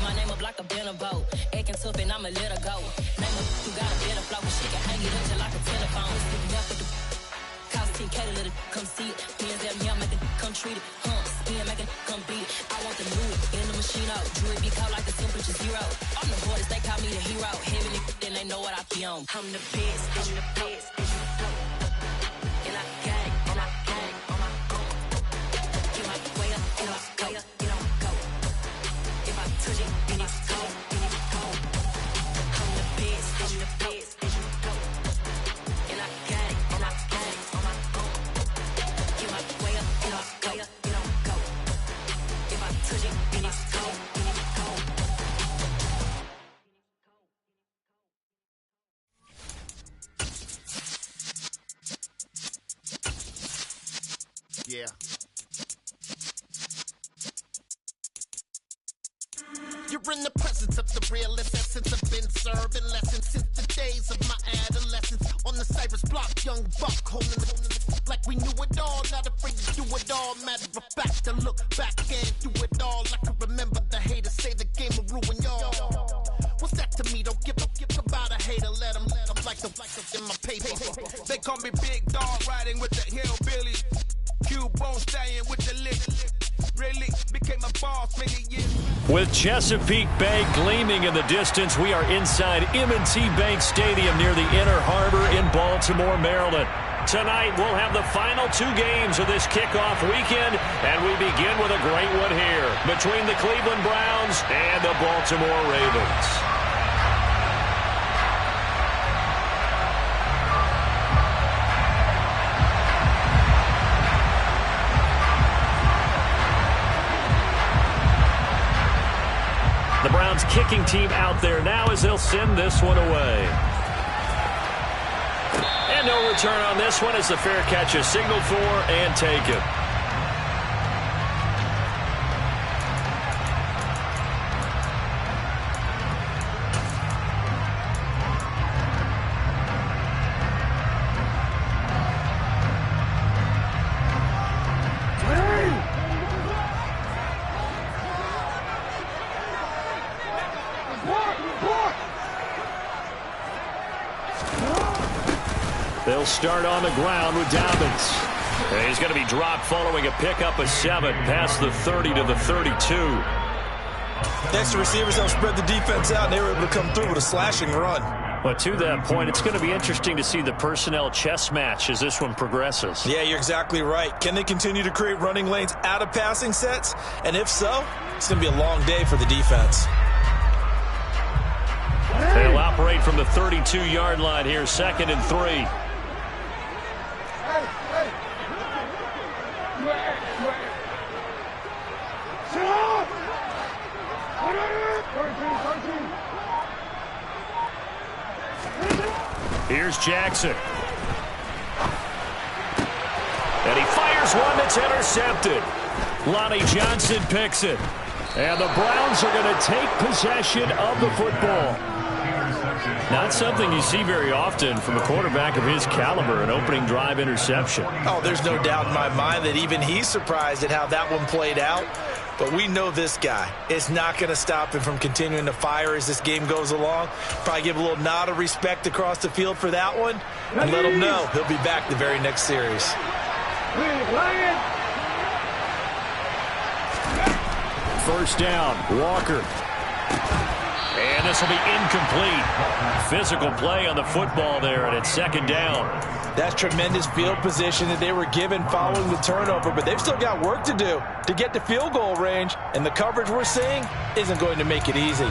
my name up like a bin of boat. Acting tough and I'ma let her go. Name up who got a better flow. She can hang it up just like a telephone. Sticking up with the cost 10K to let it come see it. Me and them young make it come treat it. Spin make it come beat it. I want the new in the machine out. Jewelry be caught like the temperature zero. I'm the boys, they call me the hero. Heaven then they know what I be on. I'm the best, I'm the best. And I got it, and I got it on my own. Get my way up, and I go, it don't go. If I touch it, then it's cold, then it's cold. I'm the best, I'm the best, and I got it, and I got it on my own. Get my way up, and I go, it don't go. If I touch it, then it's cold, then it's cold. Yeah. You're in the presence of the realest essence. I've been serving lessons since the days of my adolescence. On the Cypress block, young buck holding it like we knew it all. Not afraid to do it all. Matter of fact, I look back and do it all. I can remember the haters say the game will ruin y'all. What's that to me? Don't give about a hater. Let them like the in my paper. They call me Big Dog, riding with the hillbillies. Cube-bone stallion with the lick. Really became a boss many years. With Chesapeake Bay gleaming in the distance, we are inside M&T Bank Stadium near the Inner Harbor in Baltimore, Maryland. Tonight, we'll have the final two games of this kickoff weekend, and we begin with a great one here between the Cleveland Browns and the Baltimore Ravens. The Browns kicking team out there now as they'll send this one away. And no return on this one as the fair catch is signaled for and taken. They'll start on the ground with Dobbins. And he's going to be dropped following a pickup of 7 past the 30 to the 32. Next, the receivers helped spread the defense out, and they were able to come through with a slashing run. But to that point, it's going to be interesting to see the personnel chess match as this one progresses. Yeah, you're exactly right. Can they continue to create running lanes out of passing sets? And if so, it's going to be a long day for the defense. They'll operate from the 32-yard line here, 2nd and 3. Here's Jackson. And he fires one that's intercepted. Lonnie Johnson picks it. And the Browns are going to take possession of the football. Not something you see very often from a quarterback of his caliber, an opening drive interception. Oh, there's no doubt in my mind that even he's surprised at how that one played out. But we know this guy is not going to stop him from continuing to fire as this game goes along. Probably give a little nod of respect across the field for that one and let him know he'll be back the very next series. First down, Walker. And this will be incomplete. Physical play on the football there, and it's 2nd down. That's tremendous field position that they were given following the turnover, but they've still got work to do to get to field goal range, and the coverage we're seeing isn't going to make it easy.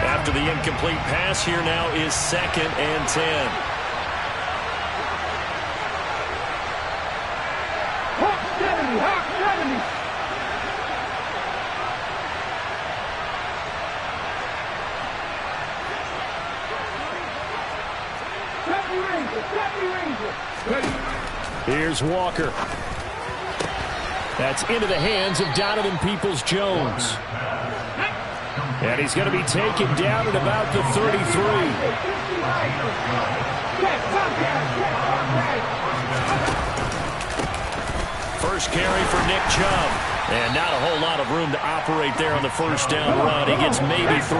After the incomplete pass, here now is 2nd and 10. Here's Walker. That's into the hands of Donovan Peoples-Jones. And he's going to be taken down at about the 33. first carry for Nick Chubb. And not a whole lot of room to operate there on the first down run. He gets maybe 3.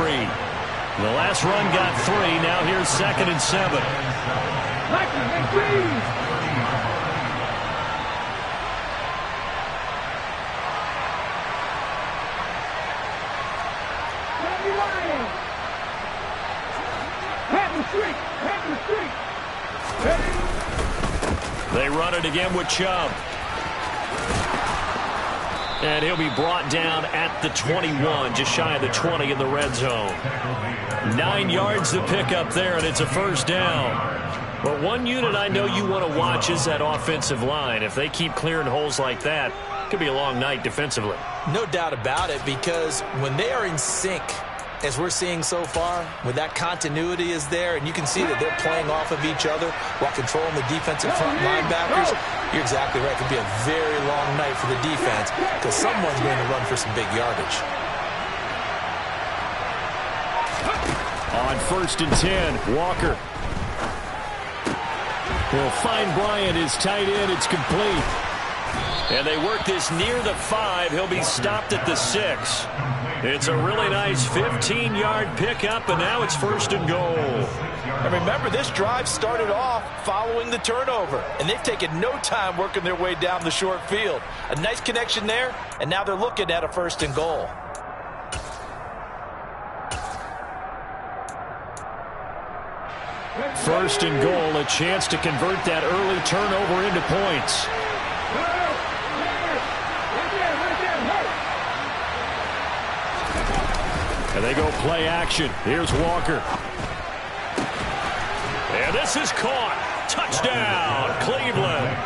The last run got 3. Now here's 2nd and 7. They run it again with Chubb. And he'll be brought down at the 21, just shy of the 20 in the red zone. 9 yards to pick up there, and it's a first down. But one unit I know you want to watch is that offensive line. If they keep clearing holes like that, it could be a long night defensively. No doubt about it, because when they are in sync, as we're seeing so far, when that continuity is there, and you can see that they're playing off of each other while controlling the defensive front linebackers, you're exactly right. It could be a very long night for the defense because someone's going to run for some big yardage. On 1st and 10, Walker. Will find Bryant, his tight end. It's complete. And they work this near the 5. He'll be stopped at the 6. It's a really nice 15-yard pickup, and now it's 1st and goal. And remember, this drive started off following the turnover, and they've taken no time working their way down the short field. A nice connection there, and now they're looking at a 1st and goal. First and goal, a chance to convert that early turnover into points. And they go play action. Here's Walker. And this is caught. Touchdown, Cleveland.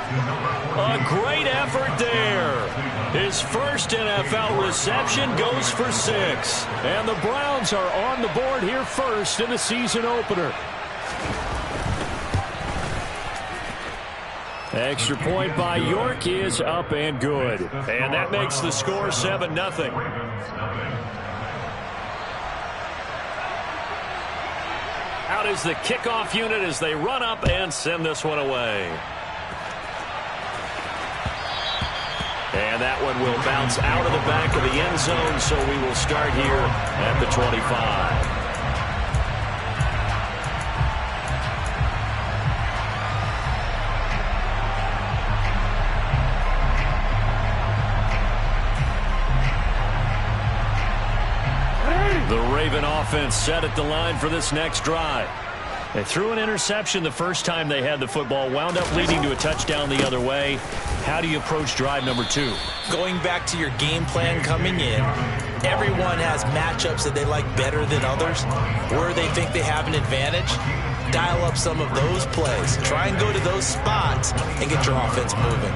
A great effort there. His first NFL reception goes for 6. And the Browns are on the board here first in the season opener. Extra point by York is up and good. And that makes the score 7-0. Out is the kickoff unit as they run up and send this one away. And that one will bounce out of the back of the end zone, so we will start here at the 25. The Raven offense set at the line for this next drive. They threw an interception the first time they had the football, wound up leading to a touchdown the other way. How do you approach drive number 2? Going back to your game plan coming in, everyone has matchups that they like better than others. Where they think they have an advantage, dial up some of those plays. Try and go to those spots and get your offense moving.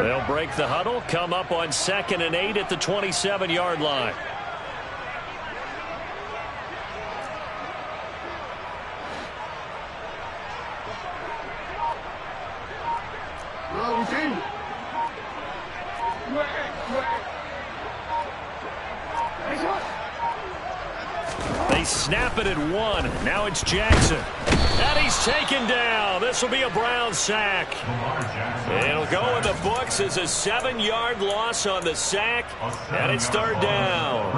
They'll break the huddle, come up on 2nd and 8 at the 27-yard line. They snap it at 1. Now it's Jackson. And he's taken down. This will be a Brown sack. It'll go in the books as a 7-yard loss on the sack, and it's 3rd down.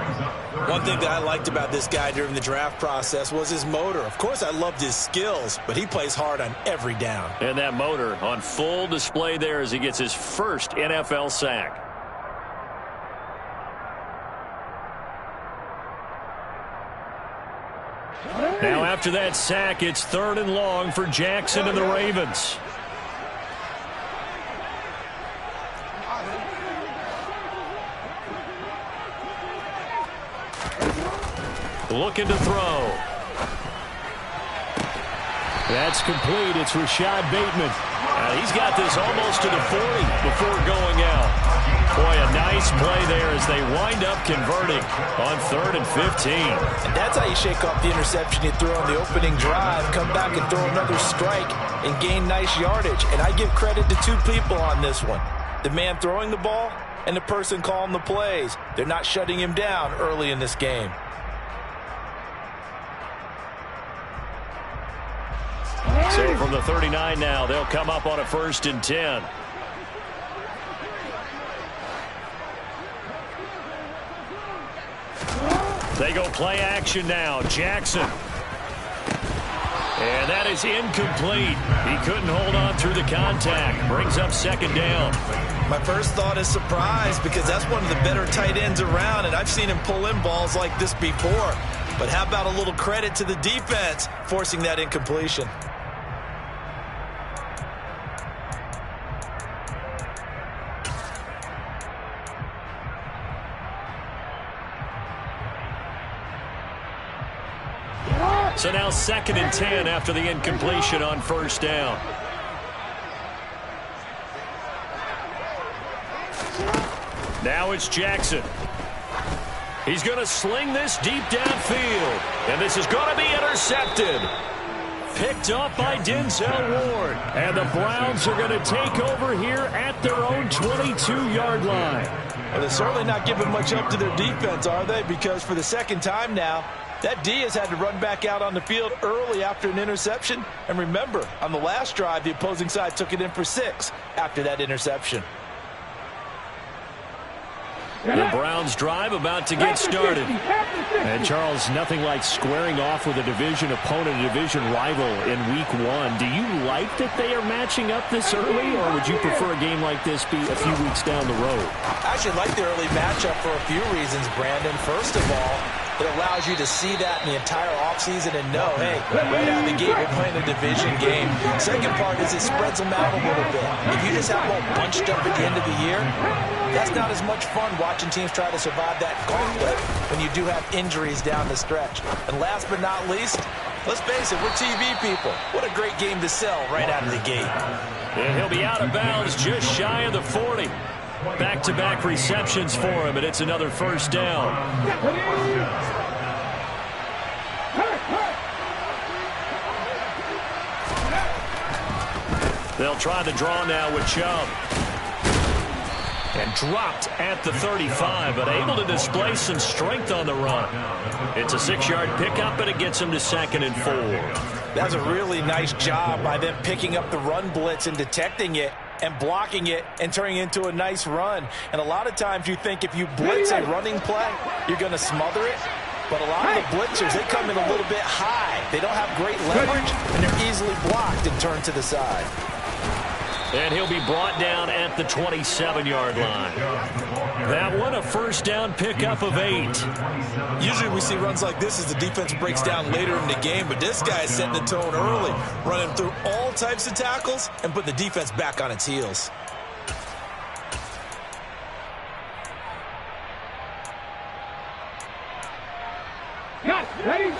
One thing that I liked about this guy during the draft process was his motor. Of course, I loved his skills, but he plays hard on every down. And that motor on full display there as he gets his first NFL sack. Now after that sack, it's 3rd and long for Jackson and the Ravens. Looking to throw. That's complete. It's Rashad Bateman. He's got this almost to the 40 before going out. Boy, a nice play there as they wind up converting on 3rd and 15. And that's how you shake off the interception you threw on the opening drive, come back and throw another strike and gain nice yardage. And I give credit to 2 people on this one. The man throwing the ball and the person calling the plays. They're not shutting him down early in this game. So from the 39 now, they'll come up on a 1st and 10. They go play action now. Jackson. And that is incomplete. He couldn't hold on through the contact. Brings up 2nd down. My first thought is surprise because that's one of the better tight ends around, and I've seen him pull in balls like this before. But how about a little credit to the defense forcing that incompletion? So now 2nd and 10 after the incompletion on 1st down. Now it's Jackson. He's going to sling this deep downfield. And this is going to be intercepted. Picked up by Denzel Ward. And the Browns are going to take over here at their own 22-yard line. Well, they're certainly not giving much up to their defense, are they? Because for the 2nd time now, that D has had to run back out on the field early after an interception. And remember, on the last drive, the opposing side took it in for 6 after that interception. The Browns drive about to get started. And Charles, nothing like squaring off with a division opponent, a division rival in week 1. Do you like that they are matching up this early, or would you prefer a game like this be a few weeks down the road? I actually like the early matchup for a few reasons, Brandon. First of all, it allows you to see that in the entire offseason and know, hey, right out of the gate, we're playing a division game. Second part is it spreads them out a little bit. If you just have them all bunched up at the end of the year, that's not as much fun watching teams try to survive that gauntlet when you do have injuries down the stretch. And last but not least, let's face it, we're TV people. What a great game to sell right out of the gate. And he'll be out of bounds just shy of the 40. Back-to-back receptions for him, and it's another 1st down. They'll try the draw now with Chubb. And dropped at the 35, but able to display some strength on the run. It's a 6-yard pickup, and it gets him to 2nd and 4. That's a really nice job by them picking up the run blitz and detecting it and blocking it and turning it into a nice run. And a lot of times you think if you blitz a running play, you're going to smother it. But a lot of the blitzers, they come in a little bit high. They don't have great leverage, and they're easily blocked and turned to the side. And he'll be brought down at the 27-yard line. That one, a 1st down pickup of 8. Usually we see runs like this as the defense breaks down later in the game, but this guy is setting the tone early, running through all types of tackles and putting the defense back on its heels. Got it. Ready?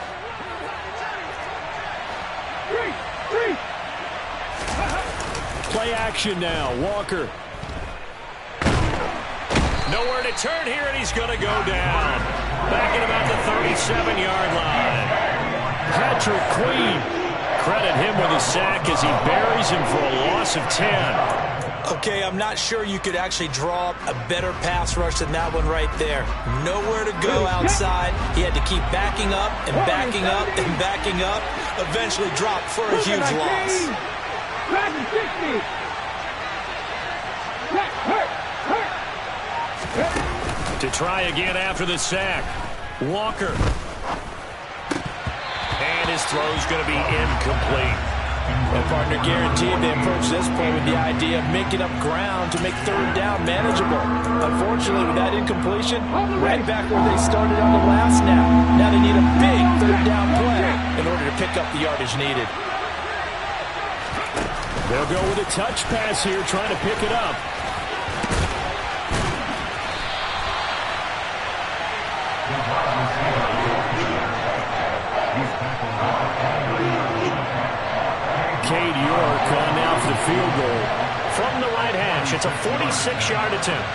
3. Play action now. Walker. Nowhere to turn here, and he's going to go down. Back at about the 37-yard line. Patrick Queen. Credit him with a sack as he buries him for a loss of 10. Okay, I'm not sure you could actually draw up a better pass rush than that one right there. Nowhere to go outside. He had to keep backing up and backing up and backing up. Eventually dropped for a huge loss. To try again after the sack. Walker. And his throw's going to be incomplete. Well, partner, guaranteed they approach this play with the idea of making up ground to make 3rd down manageable. Unfortunately, with that incompletion, right back where they started on the last snap. Now they need a big 3rd down play in order to pick up the yardage needed. They'll go with a touch pass here, trying to pick it up. Cade York on now for the field goal from the right hash. It's a 46-yard attempt.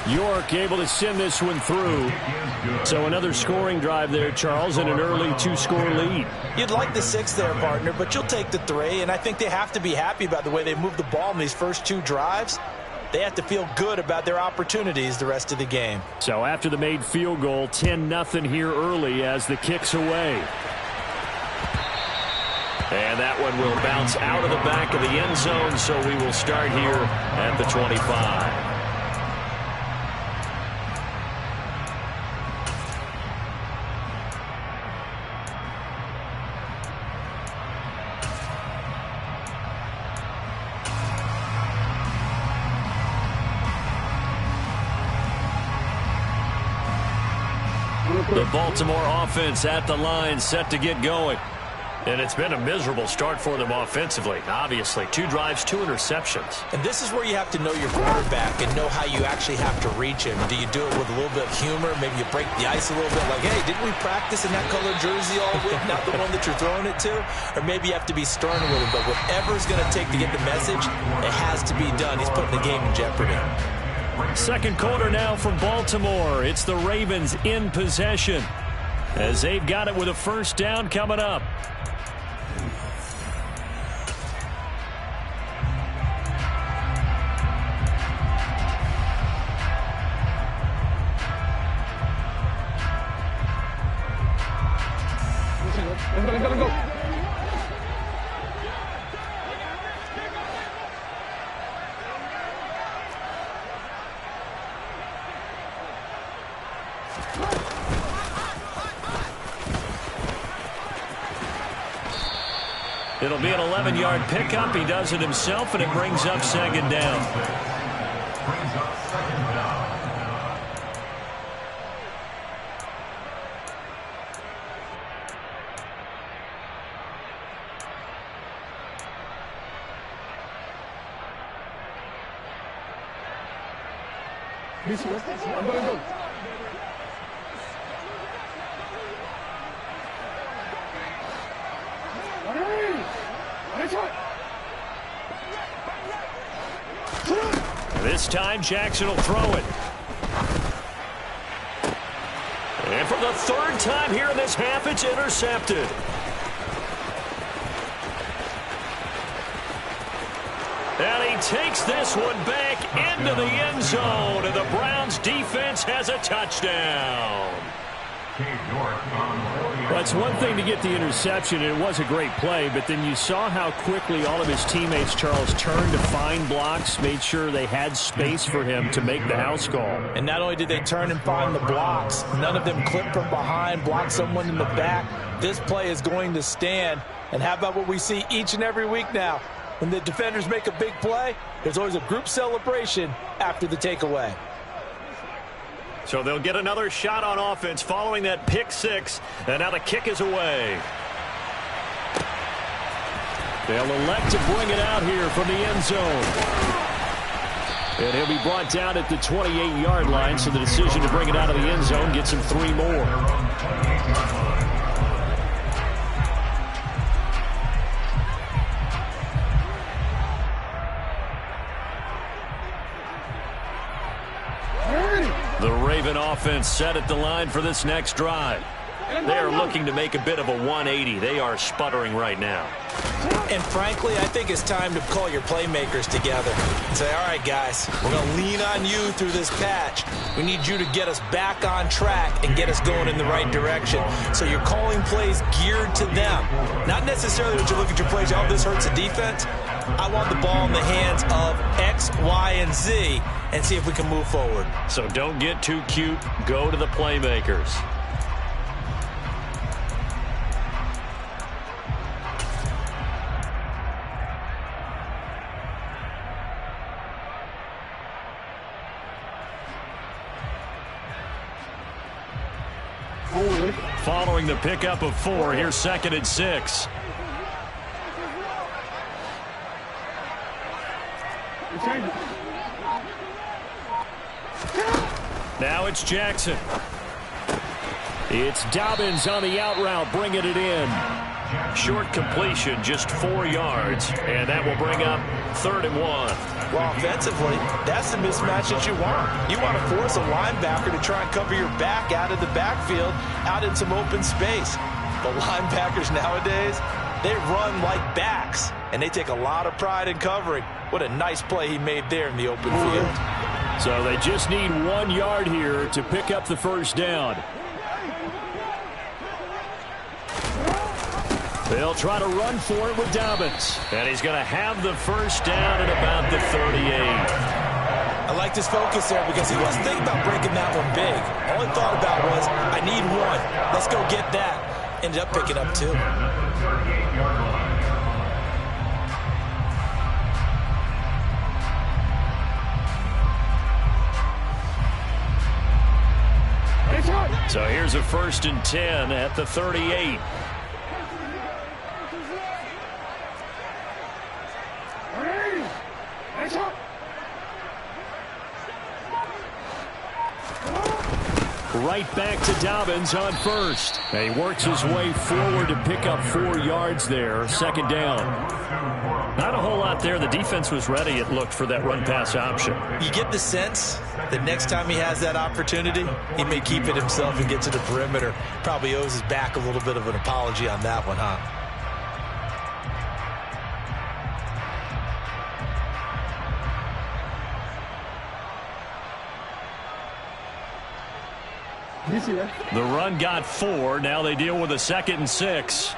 York able to send this one through. So another scoring drive there, Charles, and an early 2-score lead. You'd like the 6 there, partner, but you'll take the 3, and I think they have to be happy about the way they moved the ball in these first 2 drives. They have to feel good about their opportunities the rest of the game. So after the made field goal, 10-0 here early as the kick's away. And that one will bounce out of the back of the end zone, so we will start here at the 25. The Baltimore offense at the line, set to get going. And it's been a miserable start for them offensively, obviously. 2 drives, 2 interceptions. And this is where you have to know your quarterback and know how you actually have to reach him. Do you do it with a little bit of humor? Maybe you break the ice a little bit, like, hey, didn't we practice in that color jersey all week, not the one that you're throwing it to? Or maybe you have to be stern with him. But whatever it's going to take to get the message, it has to be done. He's putting the game in jeopardy. Second quarter now from Baltimore. It's the Ravens in possession as they've got it with a first down coming up. Go. It'll be an 11-yard pickup. He does it himself, and it brings up second down. Go. This time, Jackson will throw it. And for the third time here in this half, it's intercepted. And he takes this one back into the end zone, and the Browns defense has a touchdown. Well, it's one thing to get the interception, and it was a great play, but then you saw how quickly all of his teammates, Charles, turned to find blocks, made sure they had space for him to make the house call. And not only did they turn and find the blocks, none of them clipped from behind, blocked someone in the back. This play is going to stand. And how about what we see each and every week now? When the defenders make a big play, there's always a group celebration after the takeaway. So they'll get another shot on offense following that pick six, and now the kick is away. They'll elect to bring it out here from the end zone. And he'll be brought down at the 28-yard line, so the decision to bring it out of the end zone gets him 3 more. The Raven offense set at the line for this next drive. They are looking to make a bit of a 180. They are sputtering right now. And frankly, I think it's time to call your playmakers together and say, all right, guys, we're going to lean on you through this patch. We need you to get us back on track and get us going in the right direction. So you're calling plays geared to them. Not necessarily that you look at your plays, oh, this hurts the defense. I want the ball in the hands of X, Y, and Z and see if we can move forward. So don't get too cute. Go to the playmakers. Following the pickup of 4, here's 2nd and 6. Now it's Jackson. It's Dobbins on the out route, bringing it in. Short completion, just 4 yards, and that will bring up 3rd and 1. Well, offensively, that's the mismatch that you want. You want to force a linebacker to try and cover your back out of the backfield, out in some open space. The linebackers nowadays, they run like backs, and they take a lot of pride in covering. What a nice play he made there in the open field. So they just need 1 yard here to pick up the first down. They'll try to run for it with Dobbins. And he's going to have the first down at about the 38. I like this focus there because he wasn't thinking about breaking that one big. All he thought about was, I need one. Let's go get that. Ended up picking up 2. So here's a 1st and 10 at the 38. Right back to Dobbins on 1st. And he works his way forward to pick up 4 yards there. 2nd down. Not a whole lot there. The defense was ready, it looked, for that run-pass option. You get the sense that next time he has that opportunity, he may keep it himself and get to the perimeter. Probably owes his back a little bit of an apology on that one, huh? The run got 4. Now they deal with a 2nd and 6.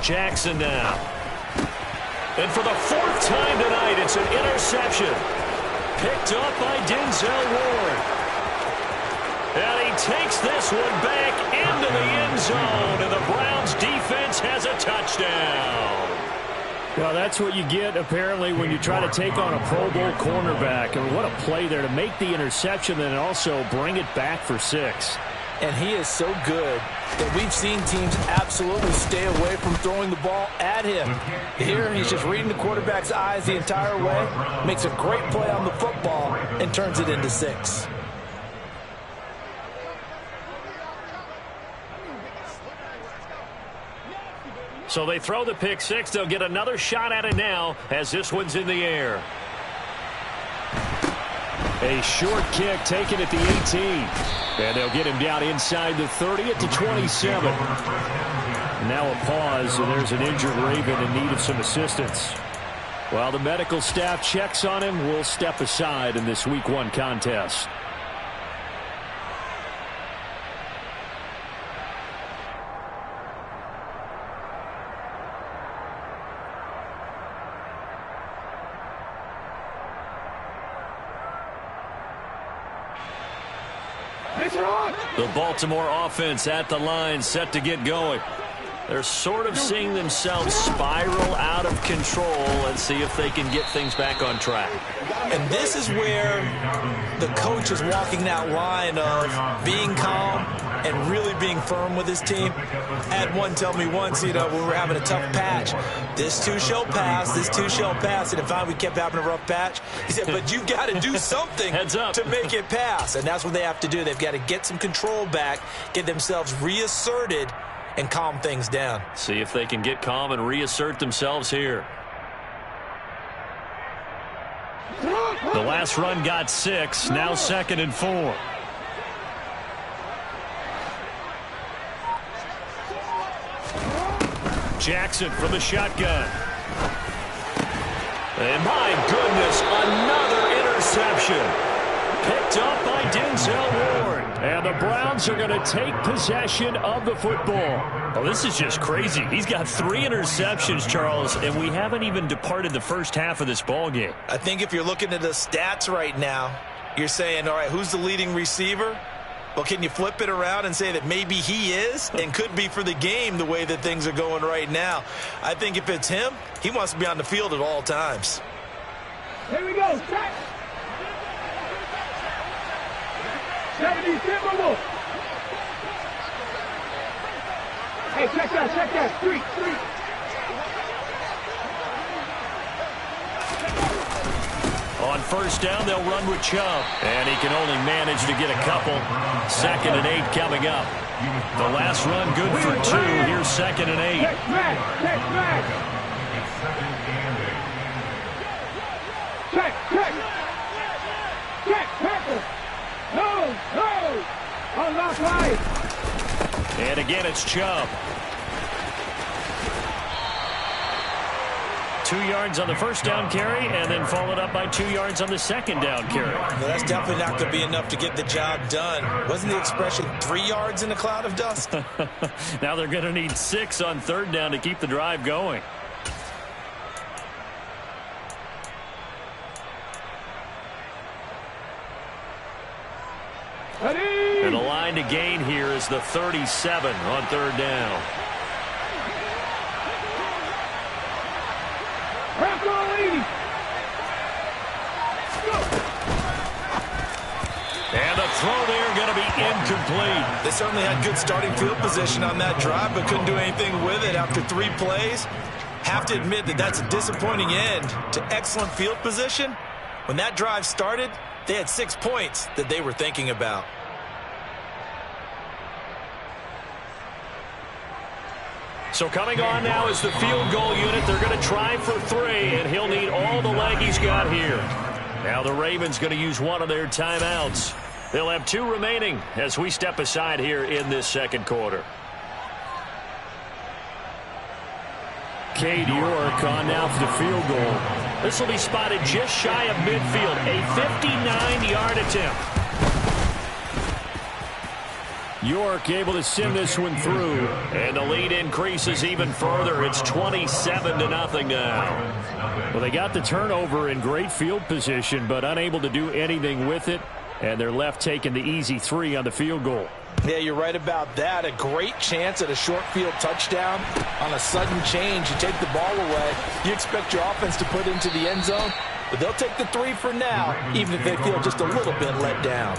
Jackson now. And for the 4th time tonight, it's an interception. Picked up by Denzel Ward. And he takes this one back into the end zone. And the Browns defense has a touchdown. Well, that's what you get, apparently, when you try to take on a Pro Bowl cornerback. And what a play there to make the interception and also bring it back for 6. And he is so good that we've seen teams absolutely stay away from throwing the ball at him. Here, he's just reading the quarterback's eyes the entire way, makes a great play on the football, and turns it into 6. So they throw the pick 6. They'll get another shot at it now as this one's in the air. A short kick taken at the 18. And they'll get him down inside the 30 at the 27. Now a pause, and there's an injured Raven in need of some assistance. While the medical staff checks on him, we'll step aside in this Week 1 contest. The Baltimore offense at the line, set to get going. They're sort of seeing themselves spiral out of control and see if they can get things back on track. And this is where the coach is walking that line of being calm and really being firm with his team. I had one tell me once, when we were having a tough patch, this too shall pass, this too shall pass. And if we kept having a rough patch, he said, but you've got to do something to make it pass. And that's what they have to do. They've got to get some control back, get themselves reasserted, and calm things down. See if they can get calm and reassert themselves here. The last run got 6, now 2nd and 4. Jackson from the shotgun. And my goodness, another interception. Picked up by Denzel Ward. And the Browns are going to take possession of the football. Oh, this is just crazy. He's got 3 interceptions, Charles, and we haven't even departed the first half of this ball game. I think if you're looking at the stats right now, you're saying, all right, who's the leading receiver? Well, can you flip it around and say that maybe he is and could be for the game the way that things are going right now? I think if it's him, he wants to be on the field at all times. Here we go. Check. 70, hey, check that. 3. On first down, they'll run with Chubb. And he can only manage to get a couple. 2nd and 8 coming up. The last run good for 2. Here's 2nd and 8. Check back. No. Unlock right. And again, it's Chubb. 2 yards on the first down carry and then followed up by 2 yards on the second down carry. Well, that's definitely not going to be enough to get the job done. Wasn't the expression 3 yards in a cloud of dust? Now they're going to need 6 on third down to keep the drive going. And the line to gain here is the 37 on third down. And the throw there going to be incomplete. They certainly had good starting field position on that drive, but couldn't do anything with it after 3 plays. Have to admit that that's a disappointing end to excellent field position. When that drive started, they had 6 points that they were thinking about. So coming on now is the field goal unit. They're going to try for 3, and he'll need all the leg he's got here. Now the Ravens going to use one of their timeouts. They'll have 2 remaining as we step aside here in this second quarter. Cade York on now for the field goal. This will be spotted just shy of midfield. A 59-yard attempt. York able to send this one through, and the lead increases even further. It's 27-0 now. Well, they got the turnover in great field position, but unable to do anything with it, and they're left taking the easy 3 on the field goal. Yeah, you're right about that. A great chance at a short field touchdown. On a sudden change, you take the ball away. You expect your offense to put into the end zone, but they'll take the 3 for now, even if they feel just a little bit let down.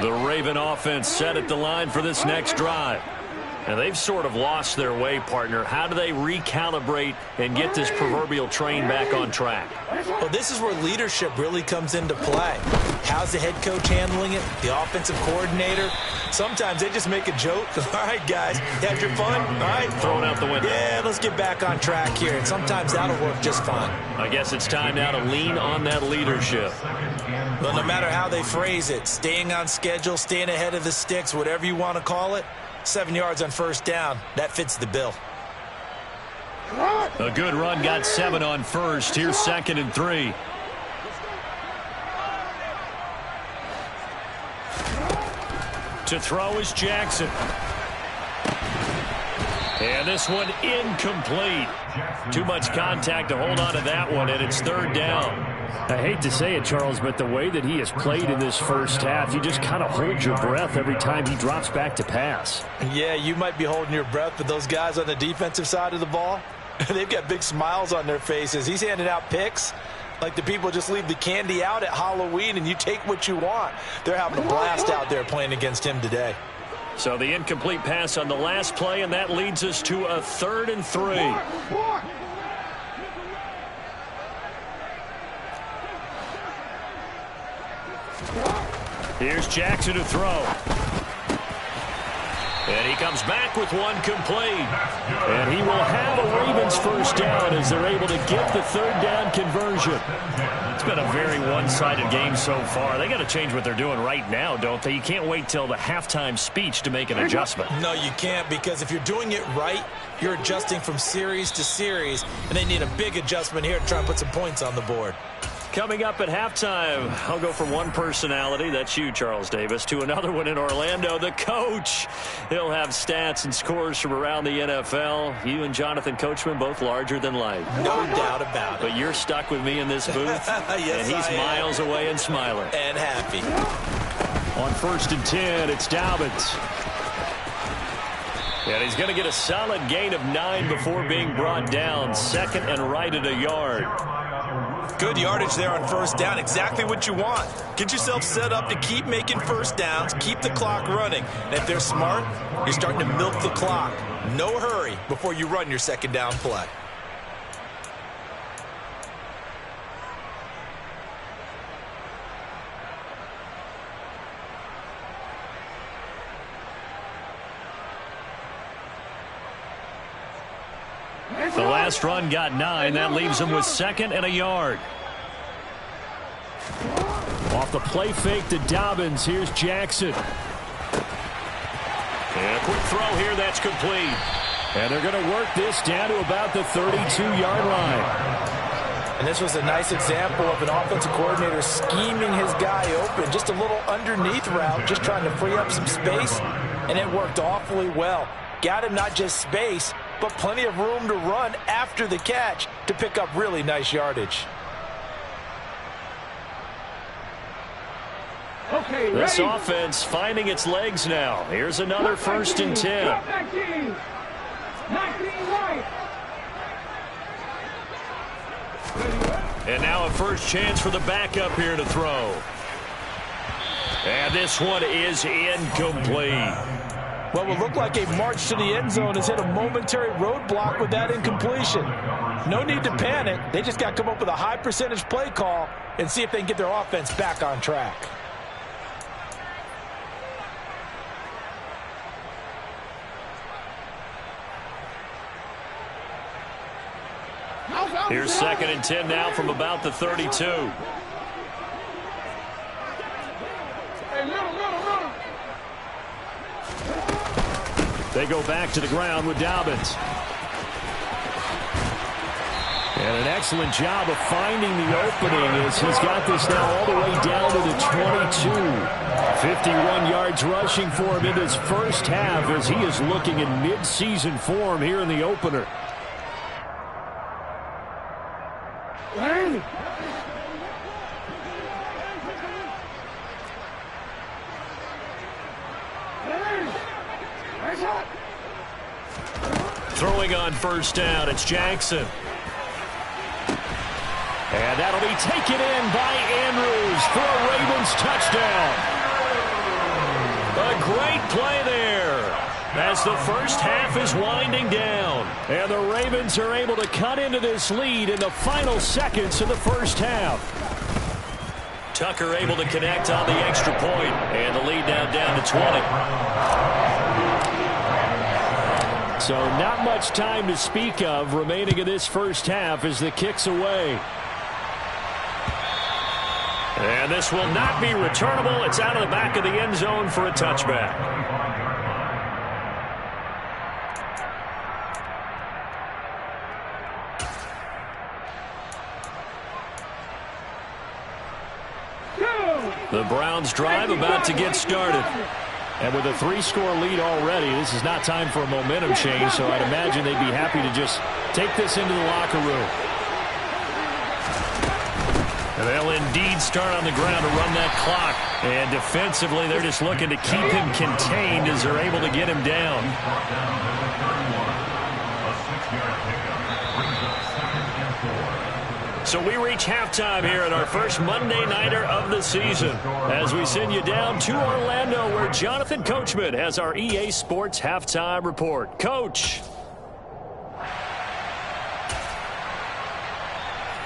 The Raven offense set at the line for this next drive. And they've sort of lost their way, partner. How do they recalibrate and get this proverbial train back on track? Well, this is where leadership really comes into play. How's the head coach handling it? The offensive coordinator? Sometimes they just make a joke. All right, guys, you had your fun? All right. Thrown out the window. Yeah, let's get back on track here. And sometimes that'll work just fine. I guess it's time now to lean on that leadership. Well, no matter how they phrase it, staying on schedule, staying ahead of the sticks, whatever you want to call it, 7 yards on first down, that fits the bill. A good run, got 7 on first. Here's 2nd and 3. To throw is Jackson. And this one incomplete. Too much contact to hold on to that one, and it's 3rd down. I hate to say it, Charles, but the way that he has played in this first half, you just kind of hold your breath every time he drops back to pass. Yeah, you might be holding your breath, but those guys on the defensive side of the ball, they've got big smiles on their faces. He's handing out picks like the people just leave the candy out at Halloween and you take what you want. They're having a blast out there playing against him today. So the incomplete pass on the last play, and that leads us to a 3rd and 3. Here's Jackson to throw. And he comes back with one complete. And he will have a Ravens first down as they're able to get the 3rd down conversion. It's been a very one-sided game so far. They got to change what they're doing right now, don't they? You can't wait till the halftime speech to make an adjustment. No, you can't, because if you're doing it right, you're adjusting from series to series, and they need a big adjustment here to try and put some points on the board. Coming up at halftime, I'll go from one personality, that's you, Charles Davis, to another one in Orlando, the coach. He'll have stats and scores from around the NFL. You and Jonathan Coachman, both larger than life. No doubt about it. But you're stuck with me in this booth, yes, and he's miles away and smiling. And happy. On 1st and 10, it's Dobbins. And he's going to get a solid gain of 9 before being brought down. 2nd and right at a yard. Good yardage there on first down. Exactly what you want. Get yourself set up to keep making first downs, keep the clock running. And if they're smart, you're starting to milk the clock. No hurry before you run your 2nd down play. The last run got 9. That leaves him with 2nd and a yard. Off the play fake to Dobbins. Here's Jackson. And a quick throw here. That's complete. And they're going to work this down to about the 32-yard line. And this was a nice example of an offensive coordinator scheming his guy open. Just a little underneath route, just trying to free up some space. And it worked awfully well. Got him not just space, but plenty of room to run after the catch to pick up really nice yardage. Okay, this ready? offense finding its legs now. Here's another 1st and 10. 19 right. And now a first chance for the backup here to throw. And this one is incomplete. What would look like a march to the end zone has hit a momentary roadblock with that incompletion. No need to panic. They just got to come up with a high percentage play call and see if they can get their offense back on track. Here's 2nd and 10 now from about the 32. They go back to the ground with Dobbins. And an excellent job of finding the opening as he's got this now all the way down to the 22. 51 yards rushing for him in his first half as he is looking in mid-season form here in the opener. Throwing on first down, it's Jackson. And that'll be taken in by Andrews for a Ravens touchdown. A great play there as the first half is winding down. And the Ravens are able to cut into this lead in the final seconds of the first half. Tucker able to connect on the extra point, and the lead now down to 20. So not much time to speak of remaining in this first half as the kick's away. And this will not be returnable. It's out of the back of the end zone for a touchback. The Browns drive about to get started. And with a 3-score lead already, this is not time for a momentum change, so I'd imagine they'd be happy to just take this into the locker room. And they'll indeed start on the ground to run that clock. And defensively, they're just looking to keep him contained as they're able to get him down. So we reach halftime here at our first Monday Nighter of the season as we send you down to Orlando where Jonathan Coachman has our EA Sports Halftime Report. Coach.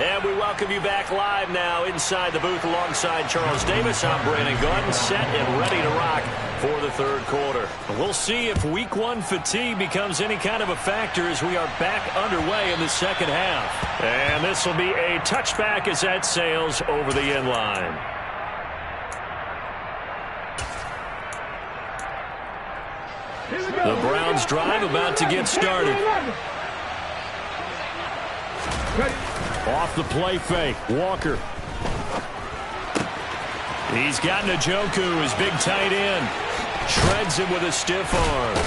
And we welcome you back live now inside the booth alongside Charles Davis. I'm Brandon Gordon, set and ready to rock for the third quarter. We'll see if week 1 fatigue becomes any kind of a factor as we are back underway in the second half. And this will be a touchback as that sails over the end line. The Browns drive about to get started. Off the play fake, Walker. He's got Njoku, his big tight end. Shreds him with a stiff arm.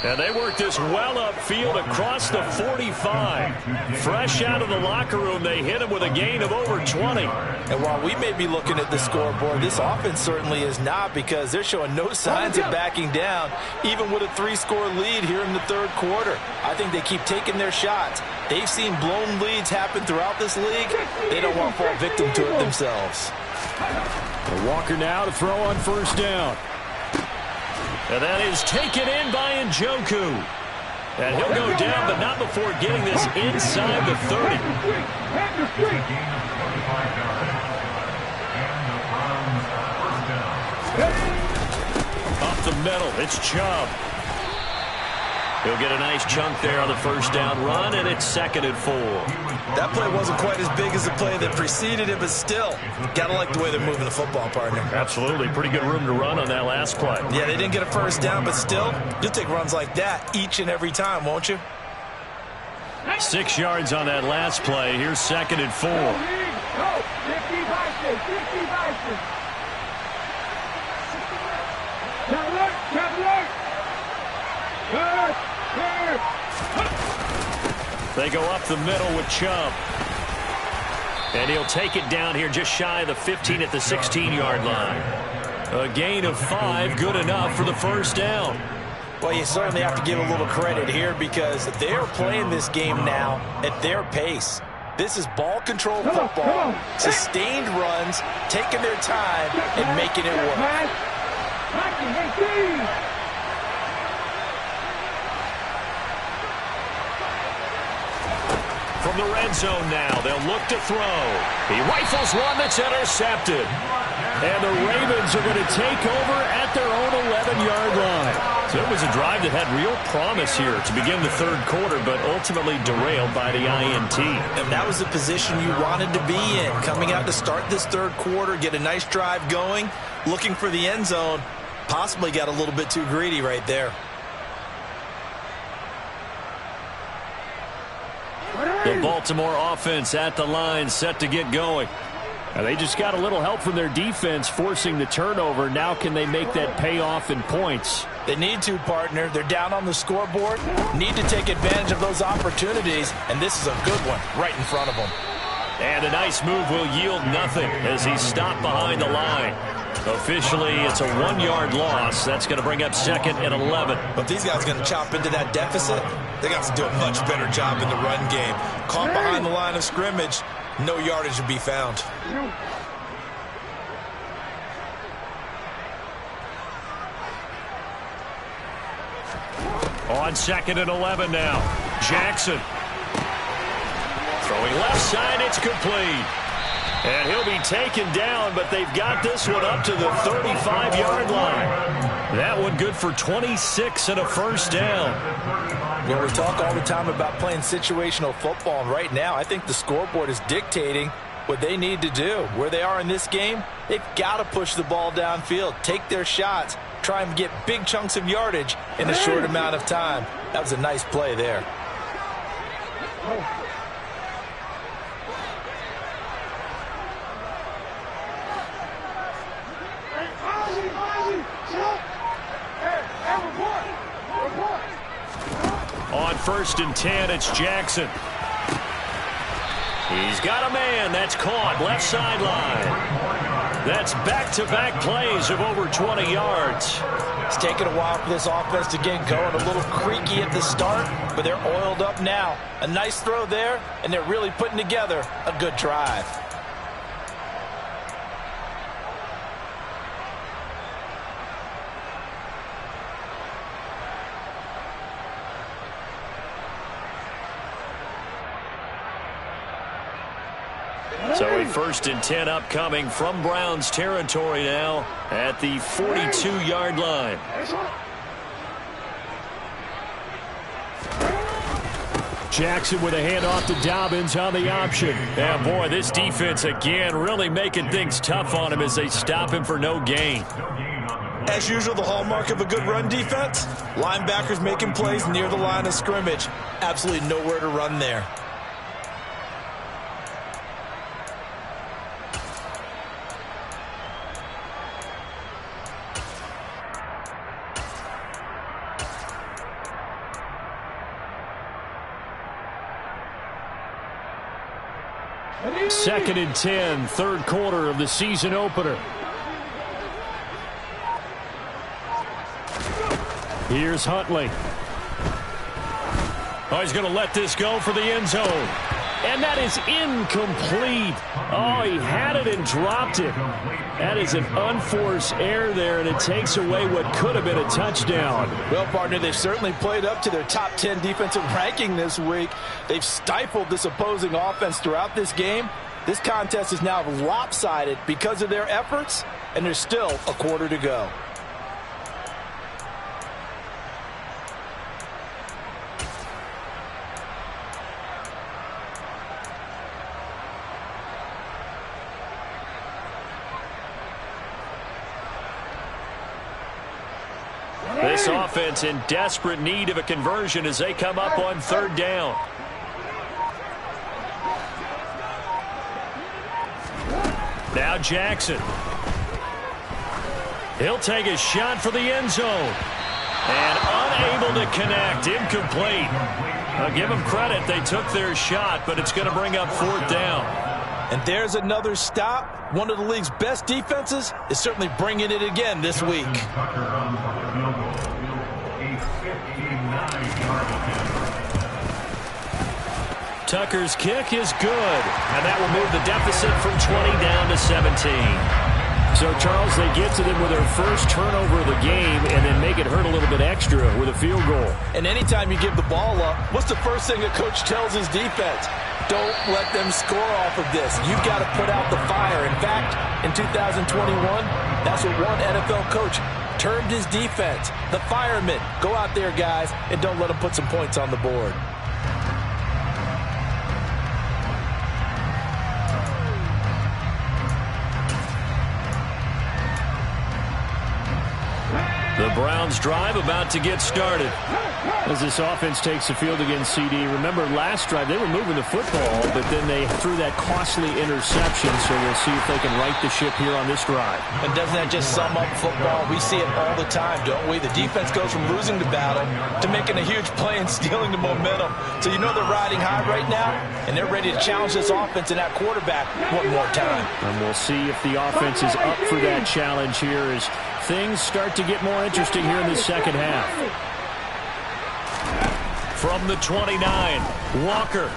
And they work this well upfield across the 45. Fresh out of the locker room, they hit him with a gain of over 20. And while we may be looking at the scoreboard, this offense certainly is not, because they're showing no signs of backing down, even with a 3-score lead here in the third quarter. I think they keep taking their shots. They've seen blown leads happen throughout this league. They don't want to fall victim to it themselves. Walker now to throw on first down. And that is taken in by Njoku. And he'll go down, but not before getting this inside the 30. Up the middle, it's Chubb. He'll get a nice chunk there on the first down run, and it's 2nd and 4. That play wasn't quite as big as the play that preceded it, but still, got to like the way they're moving the football, partner. Absolutely. Pretty good room to run on that last play. Yeah, they didn't get a first down, but still, you'll take runs like that each and every time, won't you? 6 yards on that last play. Here's 2nd and 4. They go up the middle with Chubb. And he'll take it down here just shy of the 15 at the 16-yard line. A gain of 5, good enough for the first down. Well, you certainly have to give a little credit here because they're playing this game now at their pace. This is ball control football, sustained runs, taking their time and making it work. From the red zone now, they'll look to throw. He rifles one that's intercepted. And the Ravens are going to take over at their own 11-yard line. So it was a drive that had real promise here to begin the third quarter, but ultimately derailed by the INT. And that was the position you wanted to be in. Coming out to start this third quarter, get a nice drive going, looking for the end zone. Possibly got a little bit too greedy right there. The Baltimore offense at the line, set to get going. And they just got a little help from their defense forcing the turnover. Now can they make that pay off in points? They need to, partner. They're down on the scoreboard. Need to take advantage of those opportunities, and this is a good one right in front of them. And a nice move will yield nothing as he's stopped behind the line. Officially, it's a 1-yard loss. That's going to bring up 2nd and 11. But these guys are going to chop into that deficit. They got to do a much better job in the run game. Caught behind the line of scrimmage, no yardage to be found. On 2nd and 11 now. Jackson. Throwing left side, it's complete. And he'll be taken down, but they've got this one up to the 35-yard line. That one good for 26 and a first down. Well, we talk all the time about playing situational football, and right now I think the scoreboard is dictating what they need to do. Where they are in this game, they've got to push the ball downfield, take their shots, try and get big chunks of yardage in a short amount of time. That was a nice play there. On 1st and 10, it's Jackson. He's got a man. That's caught left sideline. That's back-to-back plays of over 20 yards. It's taken a while for this offense to get going. A little creaky at the start, but they're oiled up now. A nice throw there, and they're really putting together a good drive. So a 1st and 10 upcoming from Browns territory now at the 42-yard line. Jackson with a handoff to Dobbins on the option. And boy, this defense again really making things tough on him as they stop him for no gain. As usual, the hallmark of a good run defense, linebackers making plays near the line of scrimmage. Absolutely nowhere to run there. Second and 10, third quarter of the season opener. Here's Huntley. Oh, he's going to let this go for the end zone. And that is incomplete. Oh, he had it and dropped it. That is an unforced error there, and it takes away what could have been a touchdown. Well, partner, they've certainly played up to their top 10 defensive ranking this week. They've stifled this opposing offense throughout this game. This contest is now lopsided because of their efforts, and there's still a quarter to go. this offense in desperate need of a conversion as they come up on third down. Now Jackson. He'll take a shot for the end zone. And unable to connect. Incomplete. I'll give them credit. They took their shot, but it's going to bring up fourth down. And there's another stop. One of the league's best defenses is certainly bringing it again this week. Tucker's kick is good. And that will move the deficit from 20 down to 17. So, Charles, they get to them with their first turnover of the game and then make it hurt a little bit extra with a field goal. And anytime you give the ball up, what's the first thing a coach tells his defense? Don't let them score off of this. You've got to put out the fire. In fact, in 2021, that's what one NFL coach termed his defense. The firemen. Go out there, guys, and don't let them put some points on the board. The Browns drive about to get started. As this offense takes the field against CD. Remember, last drive they were moving the football, but then they threw that costly interception, so we'll see if they can right the ship here on this drive. And doesn't that just sum up football? We see it all the time, don't we? The defense goes from losing the battle to making a huge play and stealing the momentum. So you know they're riding high right now, and they're ready to challenge this offense and that quarterback one more time. And we'll see if the offense is up for that challenge here as things start to get more interesting here in the second half. From the 29, Walker.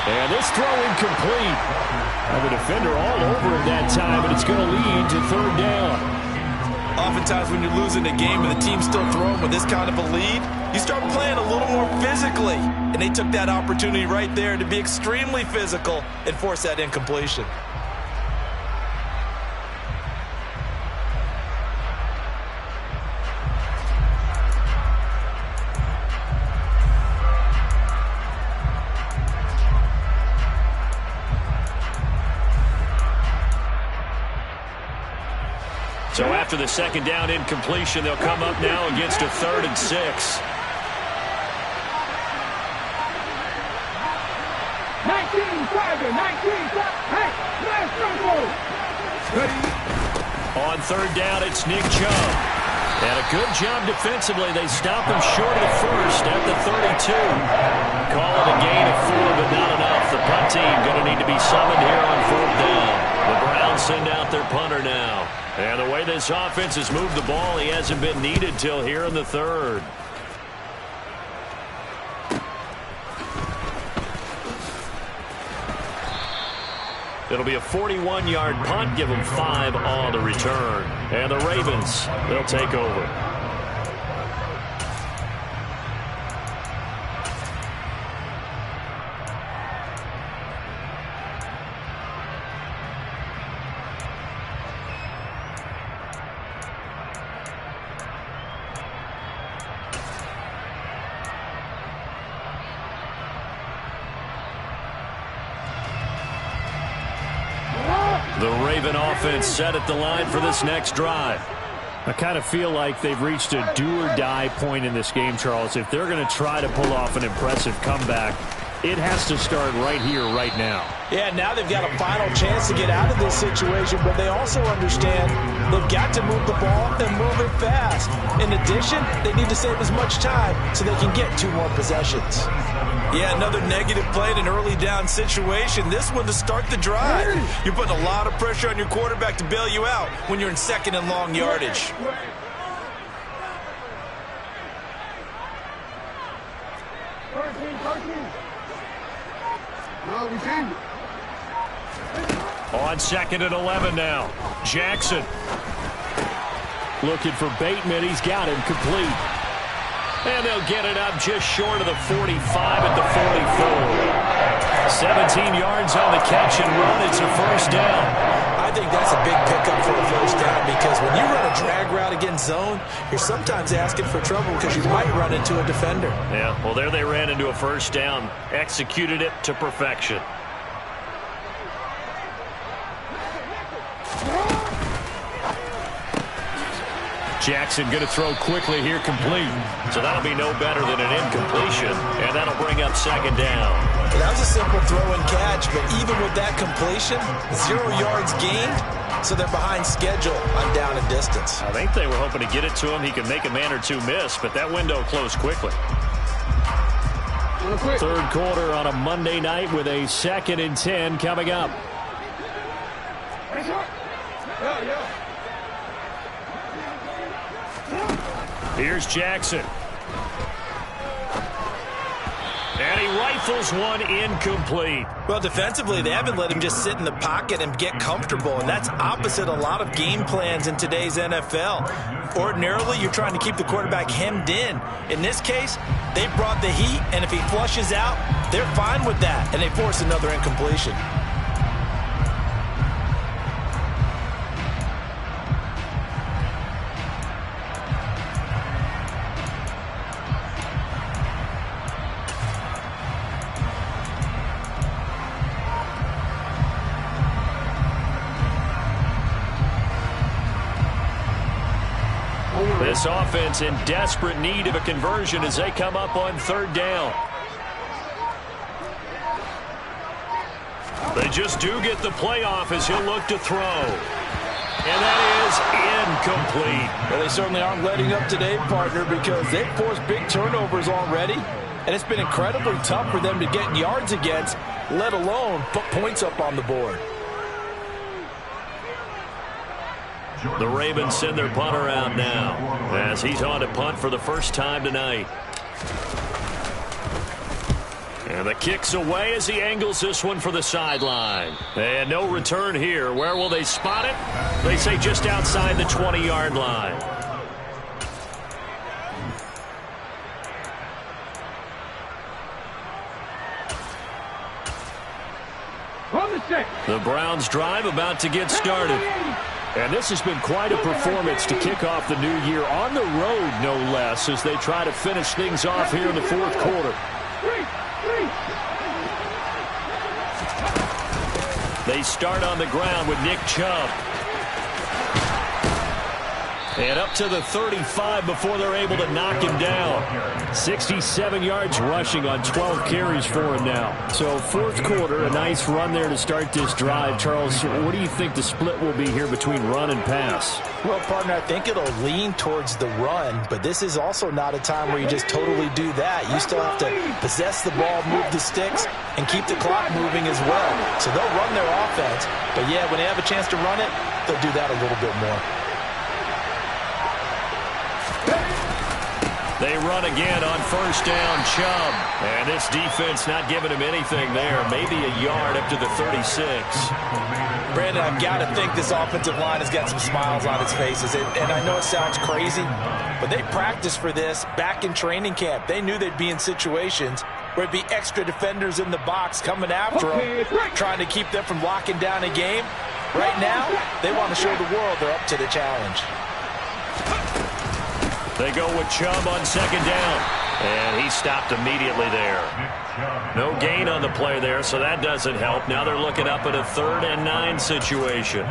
And this throw incomplete. The defender all over him that time, but it's going to lead to third down. Oftentimes when you're losing a game and the team's still throwing with this kind of a lead, you start playing a little more physically. And they took that opportunity right there to be extremely physical and force that incompletion. So after the second down incompletion, they'll come up now against a 3rd and 6. 19-5, hey, last trouble. On third down, it's Nick Chubb. And a good job defensively. They stop him short of the first at the 32. Call it a gain of 4, but not enough. The punt team going to need to be summoned here on fourth down. The Browns send out their punter now. And the way this offense has moved the ball, he hasn't been needed till here in the third. It'll be a 41-yard punt, give them 5 on the return. And the Ravens, they'll take over. The Raven offense set at the line for this next drive. I kind of feel like they've reached a do-or-die point in this game, Charles. If they're going to try to pull off an impressive comeback, it has to start right here, right now. Yeah, now they've got a final chance to get out of this situation, but they also understand they've got to move the ball and move it fast. In addition, they need to save as much time so they can get 2 more possessions. Yeah, another negative play in an early down situation. This one to start the drive. You're putting a lot of pressure on your quarterback to bail you out when you're in second and long yardage. On second and 11 now. Jackson looking for Bateman. He's got him complete. And they'll get it up just short of the 45 at the 44. 17 yards on the catch and run. It's a first down. I think that's a big pickup for a first down because when you run a drag route against zone, you're sometimes asking for trouble because you might run into a defender. Yeah, well, there they ran into a first down. Executed it to perfection. Jackson going to throw quickly here, complete. So that'll be no better than an incompletion, and that'll bring up second down. That was a simple throw and catch, but even with that completion, 0 yards gained, so they're behind schedule on down and distance. I think they were hoping to get it to him. He could make a man or two miss, but that window closed quickly. Third quarter on a Monday night with a 2nd and 10 coming up. Here's Jackson. And he rifles one incomplete. Well, defensively, they haven't let him just sit in the pocket and get comfortable, and that's opposite a lot of game plans in today's NFL. Ordinarily, you're trying to keep the quarterback hemmed in. In this case, they brought the heat, and if he flushes out, they're fine with that, and they force another incompletion. This offense in desperate need of a conversion as they come up on 3rd down. They just do get the playoff as he'll look to throw. And that is incomplete. Well, they certainly aren't letting up today, partner, because they've forced big turnovers already. And it's been incredibly tough for them to get yards against, let alone put points up on the board. The Ravens send their punter out now as he's on to punt for the first time tonight. And the kick's away as he angles this one for the sideline. And no return here. Where will they spot it? They say just outside the 20-yard line. The Browns drive about to get started. And this has been quite a performance to kick off the new year on the road, no less, as they try to finish things off here in the 4th quarter. They start on the ground with Nick Chubb. And up to the 35 before they're able to knock him down. 67 yards rushing on 12 carries for him now. So 4th quarter, a nice run there to start this drive. Charles, what do you think the split will be here between run and pass? Well, partner, I think it'll lean towards the run, but this is also not a time where you just totally do that. You still have to possess the ball, move the sticks, and keep the clock moving as well. So they'll run their offense, but yeah, when they have a chance to run it, they'll do that a little bit more. They run again on 1st down, Chubb. And this defense not giving him anything there. Maybe a yard up to the 36. Brandon, I've got to think this offensive line has got some smiles on its faces. And I know it sounds crazy, but they practiced for this back in training camp. They knew they'd be in situations where it'd be extra defenders in the box coming after them, trying to keep them from locking down a game. Right now, they want to show the world they're up to the challenge. They go with Chubb on 2nd down. And he stopped immediately there. No gain on the play there, so that doesn't help. Now they're looking up at a 3rd and 9 situation.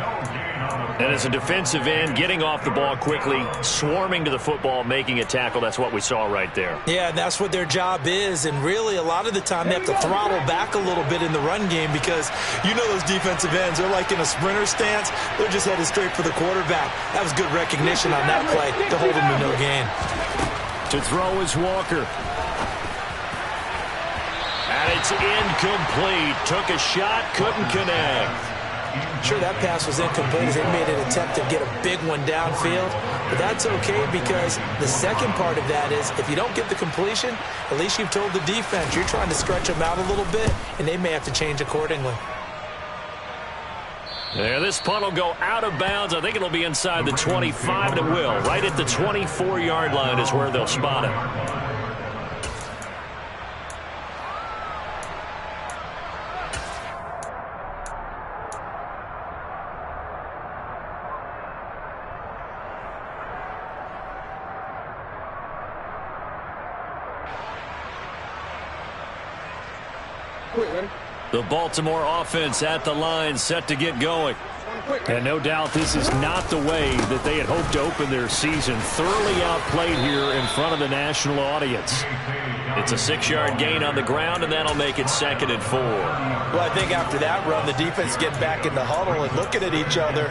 And as a defensive end, getting off the ball quickly, swarming to the football, making a tackle, that's what we saw right there. Yeah, and that's what their job is. And really, a lot of the time, they have to throttle back a little bit in the run game because you know those defensive ends, they're like in a sprinter stance. They're just headed straight for the quarterback. That was good recognition on that play to hold him to no gain. To throw is Walker. And it's incomplete. Took a shot, couldn't connect. Sure, that pass was incomplete as they made an attempt to get a big one downfield. But that's okay because the second part of that is if you don't get the completion, at least you've told the defense you're trying to stretch them out a little bit, and they may have to change accordingly. Yeah, this punt will go out of bounds. I think it'll be inside the 25, and it will. Right at the 24-yard line is where they'll spot it. The Baltimore offense at the line, set to get going. And no doubt this is not the way that they had hoped to open their season. Thoroughly outplayed here in front of the national audience. It's a 6-yard gain on the ground, and that'll make it 2nd and 4. Well, I think after that run, the defense get back in the huddle and looking at each other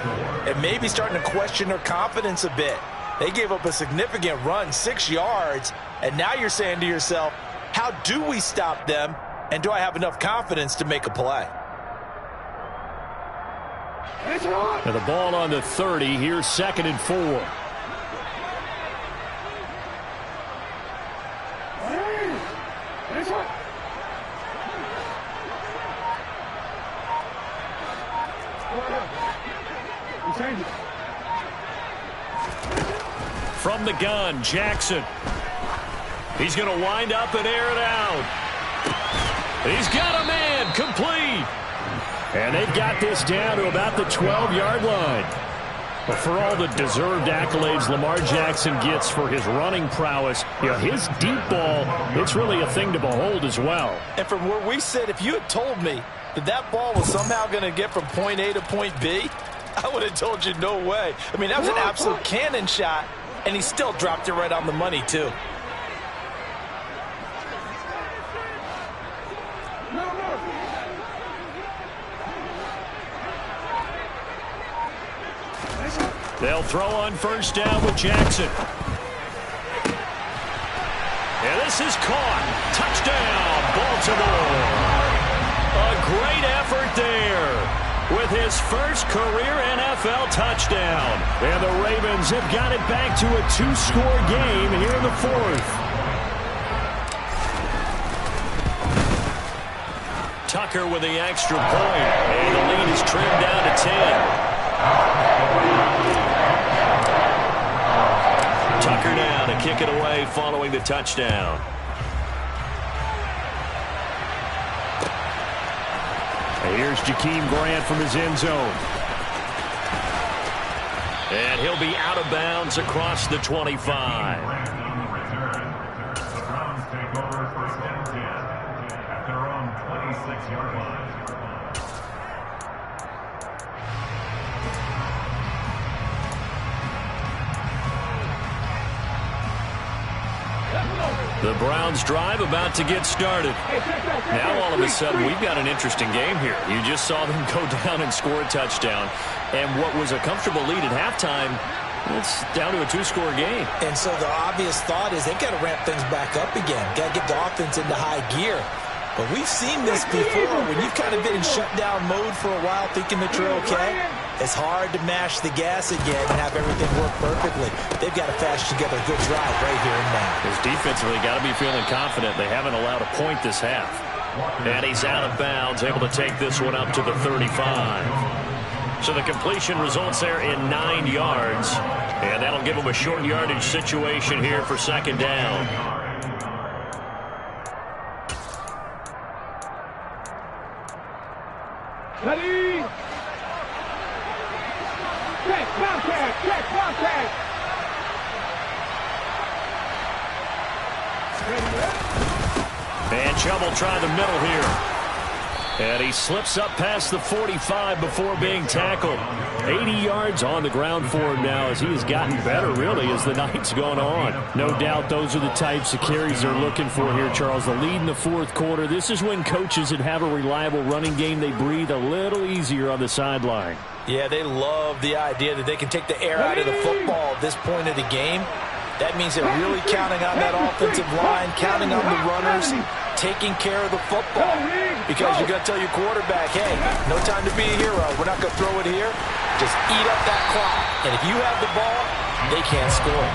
and maybe starting to question their confidence a bit. They gave up a significant run, 6 yards, and now you're saying to yourself, how do we stop them, and do I have enough confidence to make a play? And the ball on the 30. Here's 2nd and 4. From the gun, Jackson. He's going to wind up and air it out. He's got a man, complete. And they've got this down to about the 12-yard line. But for all the deserved accolades Lamar Jackson gets for his running prowess, you know, his deep ball, it's really a thing to behold as well. And from where we sit, if you had told me that that ball was somehow going to get from point A to point B, I would have told you no way. I mean, that was an absolute cannon shot, and he still dropped it right on the money, too. They'll throw on 1st down with Jackson. And this is caught. Touchdown, Baltimore. A great effort there with his first career NFL touchdown. And the Ravens have got it back to a 2-score game here in the 4th. Tucker with the extra point. And the lead is trimmed down to 10. Tucker now to kick it away following the touchdown. And here's Jakeem Grant from his end zone. And he'll be out of bounds across the 25. The Browns drive about to get started. Now all of a sudden we've got an interesting game here. You just saw them go down and score a touchdown. And what was a comfortable lead at halftime, it's down to a 2-score game. And so the obvious thought is they've got to ramp things back up again. Got to get the offense into high gear. But we've seen this before when you've kind of been in shutdown mode for a while thinking that you're okay. It's hard to mash the gas again and have everything work perfectly. They've got to patch together a good drive right here and now. His defensively got to be feeling confident. They haven't allowed a point this half. And he's out of bounds, able to take this one up to the 35. So the completion results there in 9 yards. And that'll give him a short yardage situation here for 2nd down. Ready? Check contact. And Chubb will try the middle here. And he slips up past the 45 before being tackled. 80 yards on the ground for him now as he has gotten better, really, as the night's gone on. No doubt those are the types of carries they're looking for here, Charles. The lead in the 4th quarter. This is when coaches that have a reliable running game, they breathe a little easier on the sideline. Yeah, they love the idea that they can take the air out of the football at this point of the game. That means they're really counting on that offensive line, counting on the runners, taking care of the football. Because you're going to tell your quarterback, hey, no time to be a hero. We're not going to throw it here. Just eat up that clock. And if you have the ball, they can't score.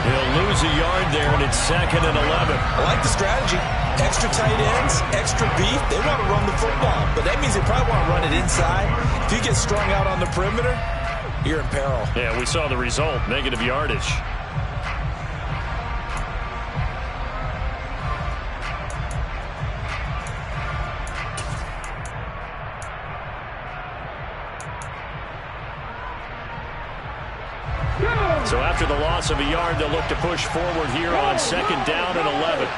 He'll lose a yard there, and it's 2nd and 11. I like the strategy. Extra tight ends, extra beef. They want to run the football, but that means they probably want to run it inside. If you get strung out on the perimeter, you're in peril. Yeah, we saw the result, negative yardage. So after the loss of a yard, they'll look to push forward here on 2nd down and 11.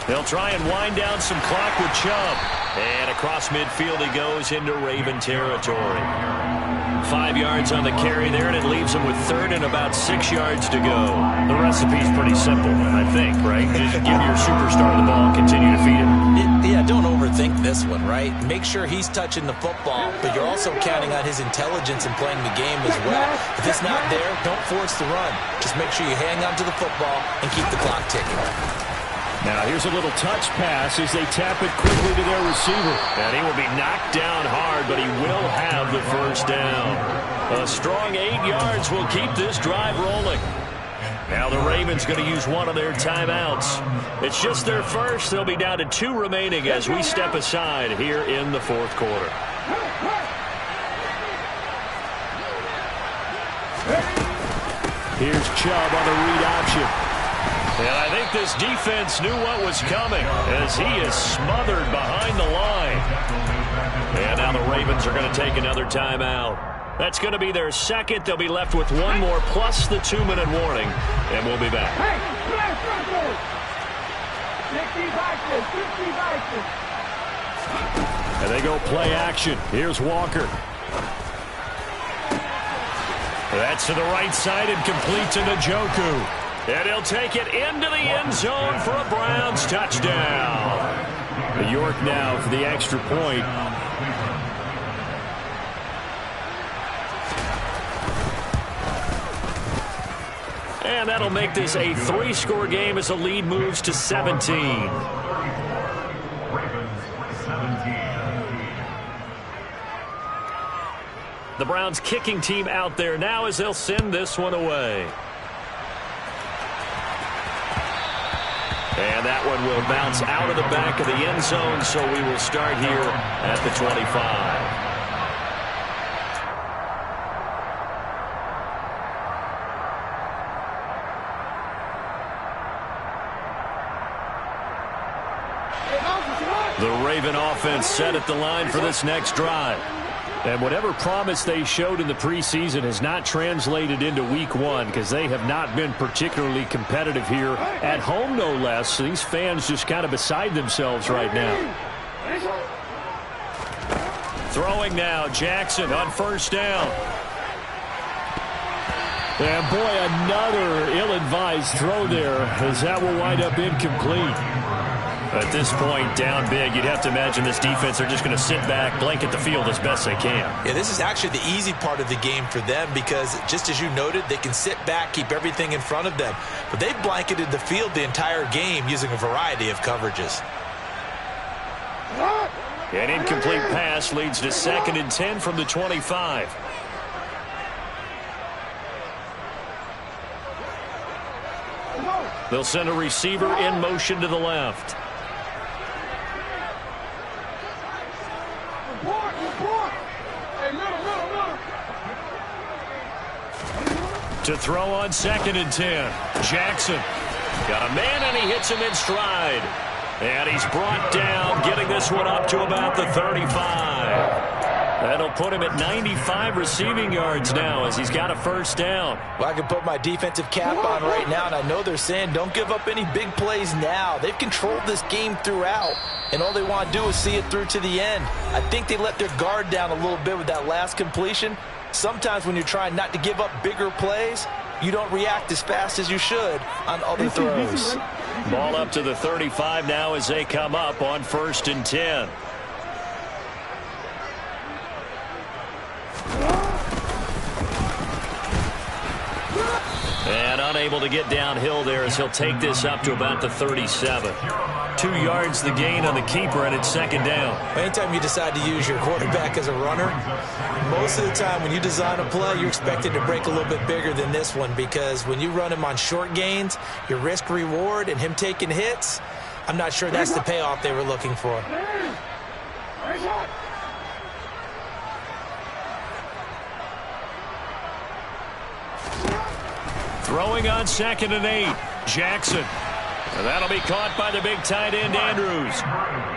They'll try and wind down some clock with Chubb. And across midfield he goes into Raven territory. 5 yards on the carry there, and it leaves him with third and about 6 yards to go. The recipe's pretty simple, I think, right? Just give your superstar the ball and continue to feed him. Yeah, don't overthink this one, right? Make sure he's touching the football, but you're also counting on his intelligence in playing the game as well. If it's not there, don't force the run. Just make sure you hang on to the football and keep the clock ticking. Now here's a little touch pass as they tap it quickly to their receiver. And he will be knocked down hard, but he will have the first down. A strong 8 yards will keep this drive rolling. Now the Ravens going to use one of their timeouts. It's just their first. They'll be down to 2 remaining as we step aside here in the fourth quarter. Here's Chubb on the read option. And I think this defense knew what was coming as he is smothered behind the line. And now the Ravens are going to take another timeout. That's going to be their second. They'll be left with one more plus the 2-minute warning. And we'll be back. And they go play action. Here's Walker. That's to the right side and complete to Njoku. And he'll take it into the end zone for a Browns touchdown. York now for the extra point. And that'll make this a 3-score game as the lead moves to 17. The Browns kicking team out there now as they'll send this one away. And that one will bounce out of the back of the end zone, so we will start here at the 25. The Raven offense set at the line for this next drive. And whatever promise they showed in the preseason has not translated into week 1 because they have not been particularly competitive here at home, no less. So these fans just kind of beside themselves right now. Throwing now, Jackson on first down. And boy, another ill-advised throw there as that will wind up incomplete. At this point, down big, you'd have to imagine this defense are just going to sit back, blanket the field as best they can. Yeah, this is actually the easy part of the game for them because, just as you noted, they can sit back, keep everything in front of them. But they've blanketed the field the entire game using a variety of coverages. An incomplete pass leads to 2nd and 10 from the 25. They'll send a receiver in motion to the left. To throw on 2nd and 10. Jackson got a man and he hits him in stride. And he's brought down, getting this one up to about the 35. That'll put him at 95 receiving yards now as he's got a first down. Well, I can put my defensive cap on right now, and I know they're saying don't give up any big plays now. They've controlled this game throughout, and all they want to do is see it through to the end. I think they let their guard down a little bit with that last completion. Sometimes when you're trying not to give up bigger plays, you don't react as fast as you should on other throws. Ball up to the 35 now as they come up on 1st and 10. And unable to get downhill there as he'll take this up to about the 37. 2 yards the gain on the keeper, and it's 2nd down. Anytime you decide to use your quarterback as a runner, most of the time when you design a play, you're expected to break a little bit bigger than this one because when you run him on short gains, your risk-reward and him taking hits, I'm not sure that's the payoff they were looking for. Throwing on 2nd and 8. Jackson. And that'll be caught by the big tight end, Andrews.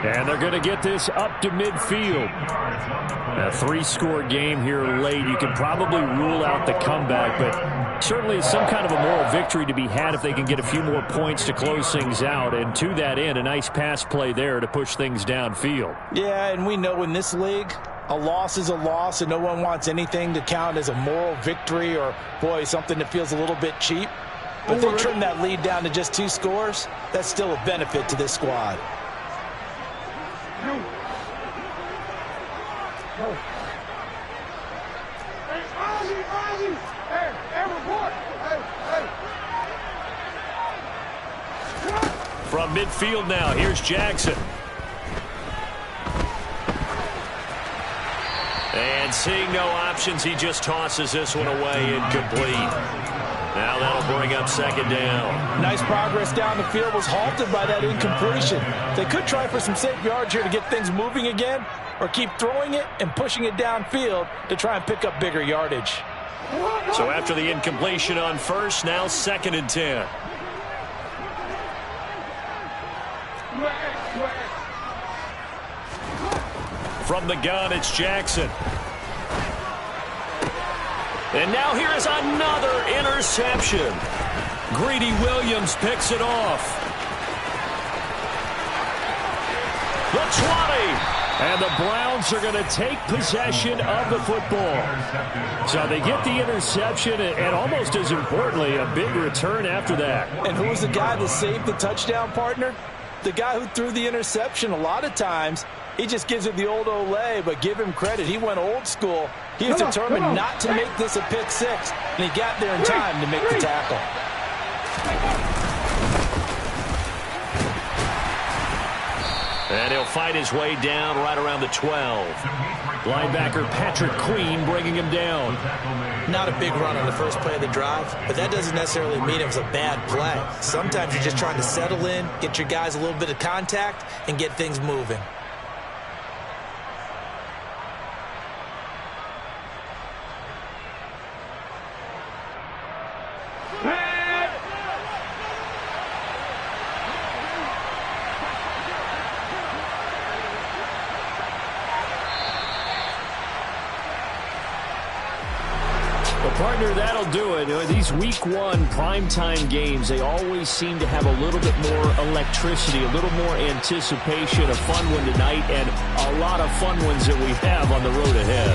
And they're going to get this up to midfield. A 3-score game here late. You can probably rule out the comeback, but Certainly some kind of a moral victory to be had if they can get a few more points to close things out. And to that end, a nice pass play there to push things downfield. Yeah, and we know in this league, a loss is a loss, and no one wants anything to count as a moral victory or, boy, something that feels a little bit cheap. But if they trim that lead down to just 2 scores, that's still a benefit to this squad. From midfield now, here's Jackson. And seeing no options, he just tosses this one away, incomplete. Now that'll bring up second down. Nice progress down the field, was halted by that incompletion. They could try for some safe yards here to get things moving again, or keep throwing it and pushing it downfield to try and pick up bigger yardage. So after the incompletion on first, now 2nd and 10. From the gun, it's Jackson. And now here is another interception. Greedy Williams picks it off. The 20. And the Browns are going to take possession of the football. So they get the interception and almost as importantly, a big return after that. And who was the guy that saved the touchdown, partner? The guy who threw the interception. A lot of times, he just gives it the old Olay, but give him credit. He went old school. He was determined not to make this a pick 6, and he got there in time to make the tackle. And he'll fight his way down right around the 12. Linebacker Patrick Queen bringing him down. Not a big run on the first play of the drive, but that doesn't necessarily mean it was a bad play. Sometimes you're just trying to settle in, get your guys a little bit of contact, and get things moving. Partner, that'll do it. These week 1 primetime games, they always seem to have a little bit more electricity, a little more anticipation. A fun one tonight, and a lot of fun ones that we have on the road ahead.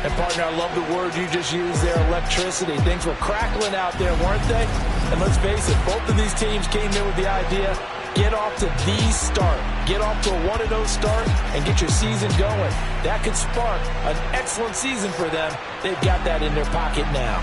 And, partner, I love the word you just used there, electricity. Things were crackling out there, weren't they? And let's face it, both of these teams came in with the idea, get off to the start. Get off to a 1-0 start and get your season going. That could spark an excellent season for them. They've got that in their pocket now.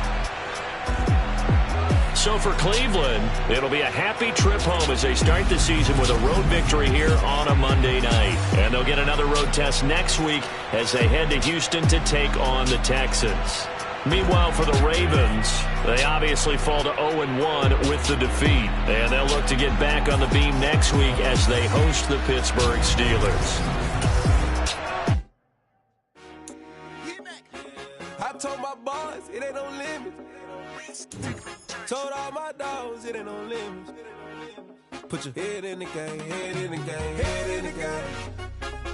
So for Cleveland, it'll be a happy trip home as they start the season with a road victory here on a Monday night. And they'll get another road test next week as they head to Houston to take on the Texans. Meanwhile, for the Ravens, they obviously fall to 0-1 with the defeat. And they'll look to get back on the beam next week as they host the Pittsburgh Steelers. I told my boys it ain't no limits. Told all my dogs it ain't no limits. Put your head in the game, head in the game, head in the game.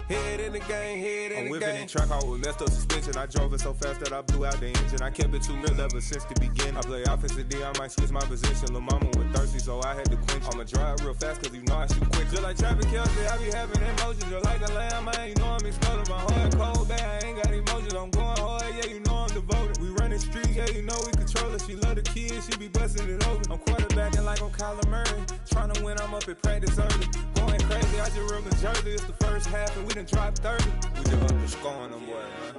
Head in the game, head in the game. I'm whipping in track hall with messed up suspension. I drove it so fast that I blew out the engine. I kept it too real ever since the beginning. I play offensive D, I might switch my position. Lil' mama was thirsty, so I had to quench. I'ma drive real fast, cause you know I shoot quick. Just like Travis Kelce, I be having emotions. Just like a lamb, man, you know I'm exploding. My heart cold, bad, I ain't got emotions. I'm going hard, yeah, you know I'm devoted. We running streets, yeah, you know we control it. She love the kids, she be busting it over. I'm quarterbacking like I'm Kyler Murray. Trying to win, I'm up at practice early. Going crazy, I just rubbed the jersey. It's the first half, and we done dropped 30. We just up to scoring them, boy, man.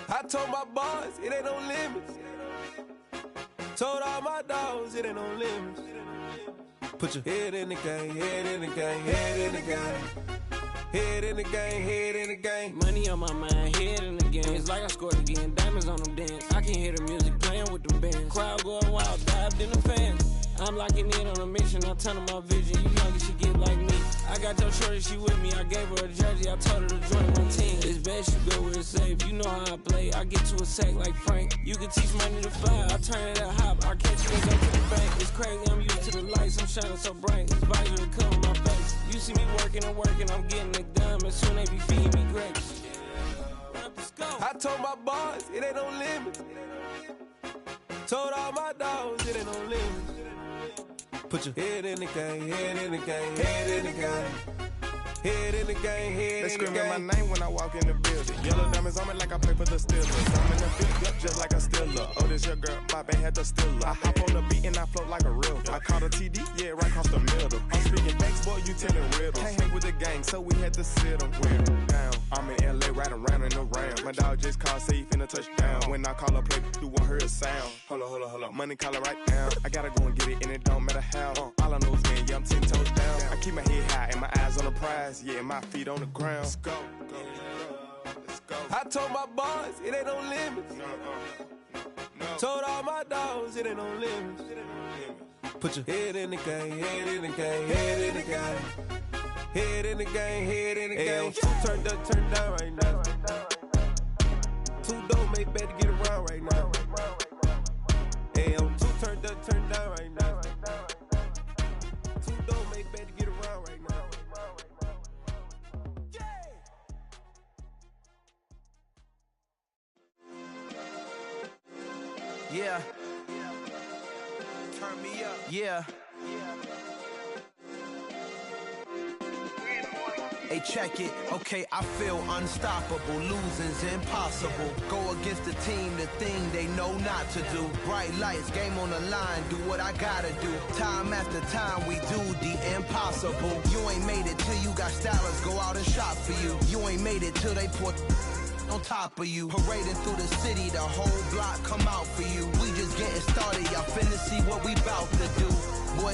I told my boys it ain't no limits. Told all my dogs it ain't no limits. Put your head in the game, head in the game, head in the game. Head in the game, head in the game. Money on my mind, head in the game. It's like I scored again, diamonds on them dance. I can hear the music playing with them bands. Crowd going wild, dived in the fans. I'm locking in on a mission, I'm turning my vision. You young, she get like me. I got your shorty, she with me. I gave her a jersey, I told her to join my team. It's best you go where it's safe. You know how I play. I get to a sack like Frank. You can teach money to fly. I turn it up hop. I catch you and go to the bank. It's crazy, I'm used to the lights. I'm shining so bright. This visor to cover my face. You see me working and working, I'm getting it done. And soon they be feeding me grapes. I told my boys it ain't no limits. Told all my dogs it ain't no limits. Put your head in the game, head in the game, head in the game. Head in the game, head in the game. They screaming my name when I walk in the building. Yellow diamonds on me like I play for the Steelers. I'm in the field, yep, just like a Steeler. Oh, this your girl, my band had the Steeler. I hop on the beat and I float like a river. I caught a TD, yeah, right across the middle. I'm speaking facts, boy, you telling riddles. Can't hang with the gang, so we had to sit them down. I'm in LA, riding around in the Ram. My dog just called, say he finna touchdown. When I call a play, you won't hear a sound. Hold up, money call it right down. I gotta go and get it, and it don't matter how. All I know is man, yeah, I'm 10 toes down. I keep my head high and my eyes on the prize. Yeah, my feet on the ground. Let's go. I told my boys it ain't no limits. Told all my dogs it ain't no limits. Put your head in the game, head in the game, head in the game. Head in the game, head in the game. Two turned up, turned down right now. Two dope make better get around right now. Hey, I'm two turned up, turned down right now. Two dope make better get around right now. Yeah. Turn me up. Yeah. Hey, check it. Okay, I feel unstoppable. Losing's impossible. Go against the team, the thing they know not to do. Bright lights, game on the line. Do what I gotta do. Time after time, we do the impossible. You ain't made it till you got stylers. Go out and shop for you. You ain't made it till they put on top of you. Parading through the city, the whole block come out for you. We just getting started. Y'all finna see what we bout to do. Boy.